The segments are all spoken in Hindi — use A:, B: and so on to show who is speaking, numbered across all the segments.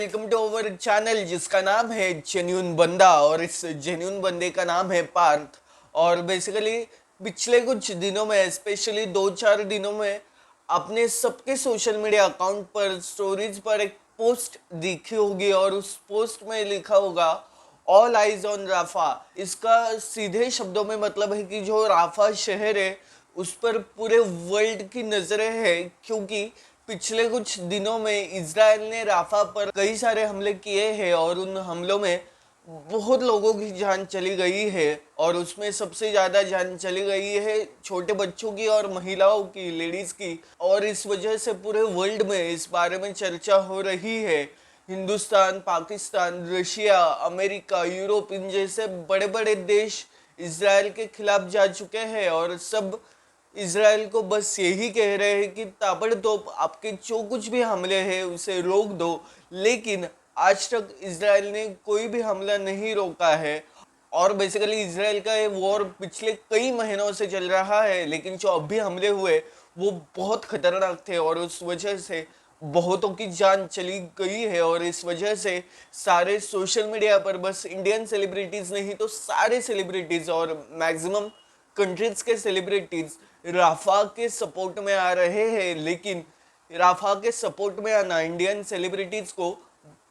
A: वेलकम टू अवर चैनल जिसका नाम है जेन्यून बंदा। और इस जेन्यून बंदे का नाम है पार्थ। और बेसिकली पिछले कुछ दिनों में, स्पेशली 2-4 दिनों में, आपने सबके सोशल मीडिया अकाउंट पर स्टोरीज पर एक पोस्ट देखी होगी और उस पोस्ट में लिखा होगा ऑल आइज ऑन राफा। इसका सीधे शब्दों में मतलब है कि जो राफा शहर है उस पर पूरे वर्ल्ड की नजरें हैं, क्योंकि पिछले कुछ दिनों में इजराइल ने राफा पर कई सारे हमले किए हैं और उन हमलों में बहुत लोगों की जान चली गई है। और उसमें सबसे ज़्यादा जान चली गई है छोटे बच्चों की और महिलाओं की, लेडीज़ की। और इस वजह से पूरे वर्ल्ड में इस बारे में चर्चा हो रही है। Hindustan, Pakistan, Russia, America, Europe, इन जैसे बड़े बड़े देश इसराइल के खिलाफ जा चुके हैं और सब इसराइल को बस यही कह रहे हैं कि ताबड़तोड़ आपके जो कुछ भी हमले हैं उसे रोक दो। लेकिन आज तक इसराइल ने कोई भी हमला नहीं रोका है। और बेसिकली इसराइल का ये वॉर पिछले कई महीनों से चल रहा है, लेकिन जो अभी हमले हुए वो बहुत खतरनाक थे और उस वजह से बहुतों की जान चली गई है। और इस वजह से सारे सोशल मीडिया पर बस इंडियन सेलिब्रिटीज नहीं तो सारे सेलिब्रिटीज और मैक्सिमम कंट्रीज के सेलिब्रिटीज राफा के सपोर्ट में आ रहे हैं। लेकिन राफा के सपोर्ट में आना इंडियन सेलिब्रिटीज को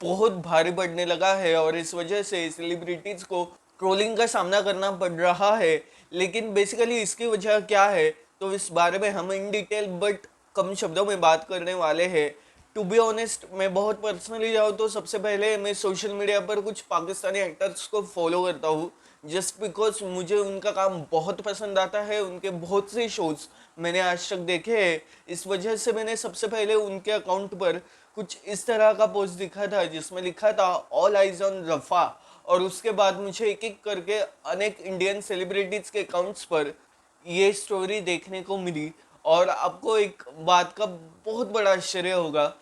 A: बहुत भारी पड़ने लगा है और इस वजह से सेलिब्रिटीज को ट्रोलिंग का सामना करना पड़ रहा है। लेकिन बेसिकली इसकी वजह क्या है, तो इस बारे में हम इन डिटेल बट कम शब्दों में बात करने वाले हैं। टू बी ऑनेस्ट, मैं बहुत पर्सनली जाऊँ तो सबसे पहले मैं सोशल मीडिया पर कुछ पाकिस्तानी एक्टर्स को फॉलो करता हूँ, जस्ट बिकॉज मुझे उनका काम बहुत पसंद आता है। उनके बहुत से शोज मैंने आज तक देखे हैं। इस वजह से मैंने सबसे पहले उनके अकाउंट पर कुछ इस तरह का पोस्ट दिखा था जिसमें लिखा था ऑल आइज ऑन रफा। और उसके बाद मुझे एक एक करके अनेक इंडियन सेलिब्रिटीज के अकाउंट्स पर ये स्टोरी देखने को मिली। और आपको एक बात का बहुत बड़ा आश्चर्य होगा,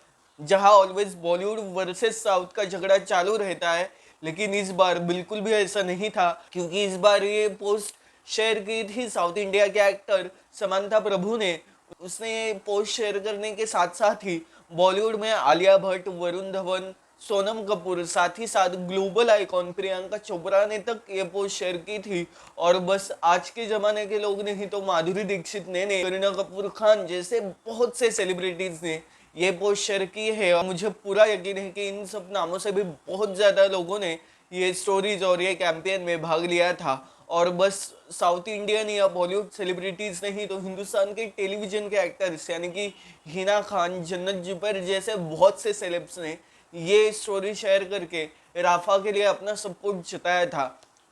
A: जहां ऑलवेज बॉलीवुड वर्सेस साउथ का झगड़ा चालू रहता है, लेकिन इस बार बिल्कुल भी ऐसा नहीं था। क्योंकि इस बार ये पोस्ट शेयर की थी साउथ इंडिया के एक्टर समांथा प्रभु ने। उसने ये पोस्ट शेयर करने के साथ साथ ही बॉलीवुड में आलिया भट्ट, वरुण धवन, सोनम कपूर, साथ ही साथ ग्लोबल आइकॉन प्रियंका चोपड़ा ने तक ये पोस्ट शेयर की थी। और बस आज के ज़माने के लोग नहीं तो माधुरी दीक्षित ने, करीना कपूर खान जैसे बहुत से सेलिब्रिटीज़ ने ये पोस्ट शेयर की है। और मुझे पूरा यकीन है कि इन सब नामों से भी बहुत ज़्यादा लोगों ने ये स्टोरीज और ये कैंपेन में भाग लिया था। और बस साउथ इंडियन या बॉलीवुड सेलिब्रिटीज़ नहीं तो हिंदुस्तान के टेलीविज़न के एक्टर्स यानी कि हिना खान, जन्नत जुबैर जैसे बहुत से सेलेब्स ने ये स्टोरी शेयर करके राफा के लिए अपना सपोर्ट जताया था।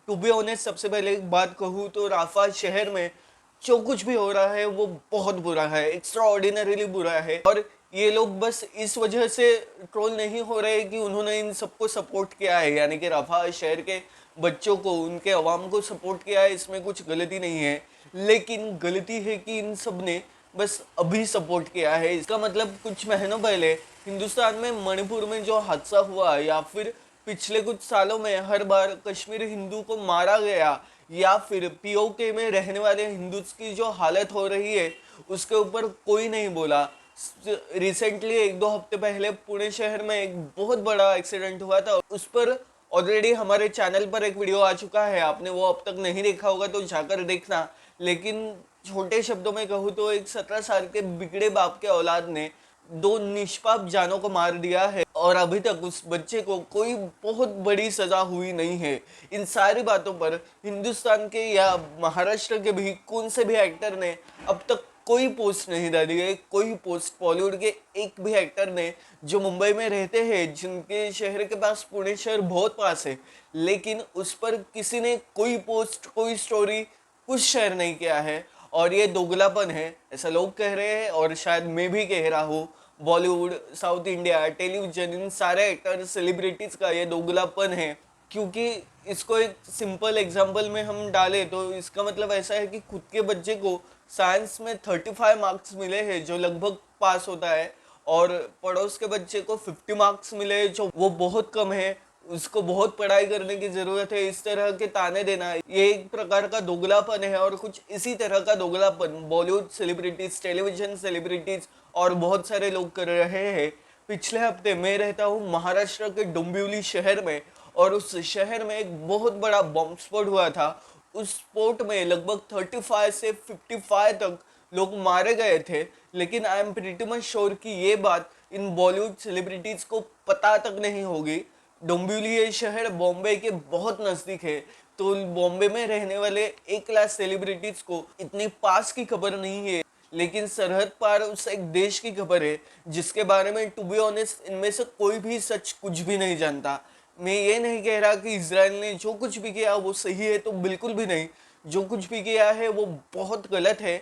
A: टू बी ऑनेस्ट, सबसे पहले एक बात कहूँ तो राफा शहर में जो कुछ भी हो रहा है वो बहुत बुरा है, एक्स्ट्रा ऑर्डिनरीली बुरा है। और ये लोग बस इस वजह से ट्रोल नहीं हो रहे कि उन्होंने इन सबको सपोर्ट किया है, यानी कि राफा शहर के बच्चों को, उनके अवाम को सपोर्ट किया है, इसमें कुछ गलती नहीं है। लेकिन गलती है कि इन सब ने बस अभी सपोर्ट किया है। इसका मतलब कुछ महीनों पहले हिंदुस्तान में मणिपुर में जो हादसा हुआ, या फिर पिछले कुछ सालों में हर बार कश्मीर हिंदू को मारा गया, या फिर पीओके में रहने वाले हिंदूज की जो हालत हो रही है उसके ऊपर कोई नहीं बोला। रिसेंटली 1-2 हफ्ते पहले पुणे शहर में एक बहुत बड़ा एक्सीडेंट हुआ था, उस पर ऑलरेडी हमारे चैनल पर एक वीडियो आ चुका है। आपने वो अब तक नहीं देखा होगा तो जाकर देखना। लेकिन छोटे शब्दों में कहूँ तो एक 17 साल के बिगड़े बाप के औलाद ने 2 निष्पाप जानों को मार दिया है और अभी तक उस बच्चे को कोई बहुत बड़ी सजा हुई नहीं है। इन सारी बातों पर हिंदुस्तान के या महाराष्ट्र के भी कौन से भी एक्टर ने अब तक कोई पोस्ट नहीं डाली है। कोई पोस्ट बॉलीवुड के एक भी एक्टर ने, जो मुंबई में रहते हैं, जिनके शहर के पास पुणे शहर बहुत पास है, लेकिन उस पर किसी ने कोई पोस्ट, कोई स्टोरी कुछ शेयर नहीं किया है। और ये दोगलापन है ऐसा लोग कह रहे हैं और शायद मैं भी कह रहा हूँ। बॉलीवुड, साउथ इंडिया, टेलीविजन, इन सारे एक्टर सेलिब्रिटीज का ये दोगलापन है। क्योंकि इसको एक सिंपल एग्जांपल में हम डालें तो इसका मतलब ऐसा है कि खुद के बच्चे को साइंस में 35 मार्क्स मिले हैं जो लगभग पास होता है, और पड़ोस के बच्चे को 50 मार्क्स मिले जो वो बहुत कम है, उसको बहुत पढ़ाई करने की ज़रूरत है। इस तरह के ताने देना ये एक प्रकार का दोगलापन है। और कुछ इसी तरह का दोगलापन बॉलीवुड सेलिब्रिटीज़, टेलीविजन सेलिब्रिटीज़ और बहुत सारे लोग कर रहे हैं। पिछले हफ्ते मैं रहता हूँ महाराष्ट्र के डोंबिवली शहर में, और उस शहर में एक बहुत बड़ा बॉम्ब स्फोट हुआ था। उस स्फोट में लगभग 35 से 55 तक लोग मारे गए थे। लेकिन I am pretty much sure कि ये बात इन बॉलीवुड सेलिब्रिटीज को पता तक नहीं होगी। डोंबिवली ये शहर बॉम्बे के बहुत नज़दीक है, तो बॉम्बे में रहने वाले एक लाख सेलिब्रिटीज को इतनी पास की खबर नहीं है। लेकिन सरहद पार उस एक देश की खबर है जिसके बारे में टू बी ऑनेस्ट इनमें से कोई भी सच कुछ भी नहीं जानता। मैं ये नहीं कह रहा कि इसराइल ने जो कुछ भी किया वो सही है, तो बिल्कुल भी नहीं। जो कुछ भी किया है वो बहुत गलत है।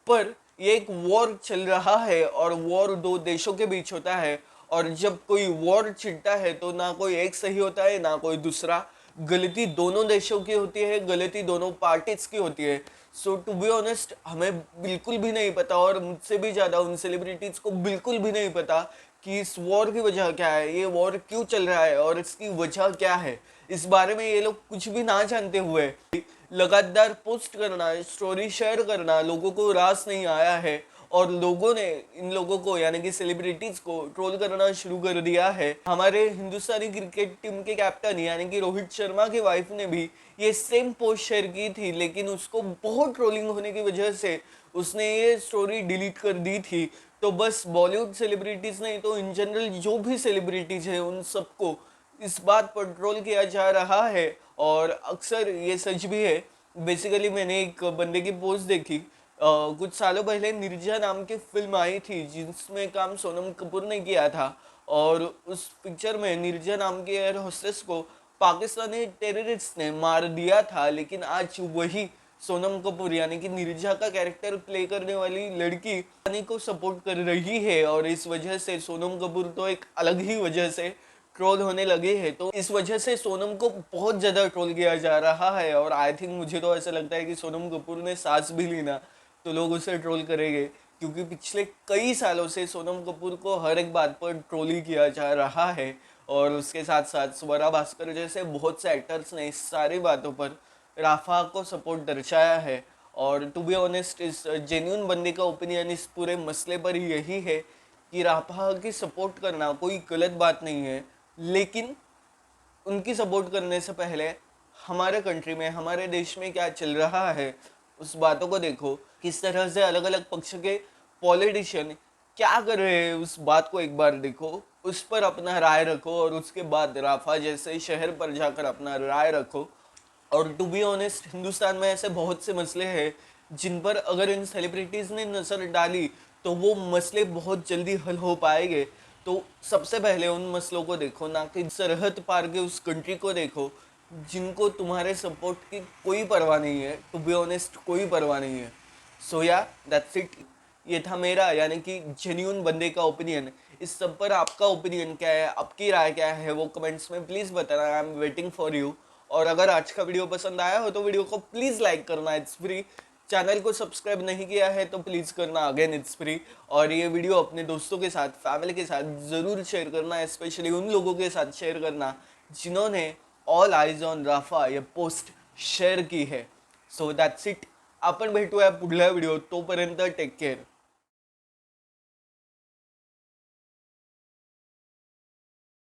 A: पर ये एक वॉर चल रहा है, और वॉर दो देशों के बीच होता है। और जब कोई वॉर छिड़ता है तो ना कोई एक सही होता है ना कोई दूसरा। गलती दोनों देशों की होती है, गलती दोनों पार्टीज की होती है। सो टू बी ऑनेस्ट हमें बिल्कुल भी नहीं पता, और मुझसे भी ज़्यादा उन सेलिब्रिटीज़ को बिल्कुल भी नहीं पता कि इस वॉर की वजह क्या है, ये वॉर क्यों चल रहा है और इसकी वजह क्या है। इस बारे में ये लोग कुछ भी ना जानते हुए लगातार पोस्ट करना, स्टोरी शेयर करना लोगों को रास नहीं आया है, और लोगों ने इन लोगों को यानी कि सेलिब्रिटीज को ट्रोल करना शुरू कर दिया है। हमारे हिंदुस्तानी क्रिकेट टीम के कैप्टन यानी कि रोहित शर्मा की वाइफ ने भी ये सेम पोस्ट शेयर की थी, लेकिन उसको बहुत ट्रोलिंग होने की वजह से उसने ये स्टोरी डिलीट कर दी थी। तो बस बॉलीवुड सेलिब्रिटीज नहीं तो इन जनरल जो भी सेलिब्रिटीज है उन सबको इस बात पर ट्रोल किया जा रहा है, और अक्सर ये सच भी है। बेसिकली मैंने एक बंदे की पोस्ट देखी, कुछ सालों पहले निर्जा नाम की फिल्म आई थी जिसमें काम सोनम कपूर ने किया था। और उस पिक्चर में निर्जा नाम के एयर होस्टेस को पाकिस्तानी टेररिस्ट ने मार दिया था। लेकिन आज वही सोनम कपूर यानी कि निर्जा का कैरेक्टर प्ले करने वाली लड़की पाकिस्तानी को सपोर्ट कर रही है, और इस वजह से सोनम कपूर तो एक अलग ही वजह से ट्रोल होने लगे हैं। तो इस वजह से सोनम को बहुत ज़्यादा ट्रोल किया जा रहा है, और आई थिंक मुझे तो ऐसा लगता है कि सोनम कपूर ने सांस भी ली ना तो लोग उसे ट्रोल करेंगे, क्योंकि पिछले कई सालों से सोनम कपूर को हर एक बात पर ट्रोल ही किया जा रहा है। और उसके साथ साथ स्वरा भास्कर जैसे बहुत से एक्टर्स ने इस सारी बातों पर राफा को सपोर्ट दर्शाया है। और टू बी ऑनेस्ट इस जेन्यून बंदे का ओपिनियन इस पूरे मसले पर यही है कि राफा की सपोर्ट करना कोई गलत बात नहीं है, लेकिन उनकी सपोर्ट करने से पहले हमारे कंट्री में, हमारे देश में क्या चल रहा है उस बातों को देखो। किस तरह से अलग अलग पक्ष के पॉलिटिशियन क्या कर रहे हैं उस बात को एक बार देखो, उस पर अपना राय रखो, और उसके बाद राफा जैसे शहर पर जाकर अपना राय रखो। और टू बी ऑनेस्ट हिंदुस्तान में ऐसे बहुत से मसले हैं जिन पर अगर इन सेलिब्रिटीज़ ने नज़र डाली तो वो मसले बहुत जल्दी हल हो पाएंगे। तो सबसे पहले उन मसलों को देखो, ना कि सरहद पार के उस कंट्री को देखो जिनको तुम्हारे सपोर्ट की कोई परवाह नहीं है। टू बी ऑनेस्ट कोई परवाह नहीं है। सो या दैट्स इट। ये था मेरा यानी कि जेन्यून बंदे का ओपिनियन। इस सब पर आपका ओपिनियन क्या है, आपकी राय क्या है, वो कमेंट्स में प्लीज़ बताना। I am waiting for you. और अगर आज का वीडियो पसंद आया हो तो वीडियो को प्लीज़ लाइक करना, इट्स फ्री। चैनल को सब्सक्राइब नहीं किया है तो प्लीज़ करना, अगेन इट्स फ्री। और ये वीडियो अपने दोस्तों के साथ, फैमिली के साथ ज़रूर शेयर करना, स्पेशली उन लोगों के साथ शेयर करना जिन्होंने ऑल आईज ऑन राफा ये पोस्ट शेअर की है। So that's it. आपण भेटूया पुढल्या व्हिडिओ, तोपर्यंत टेक केअर।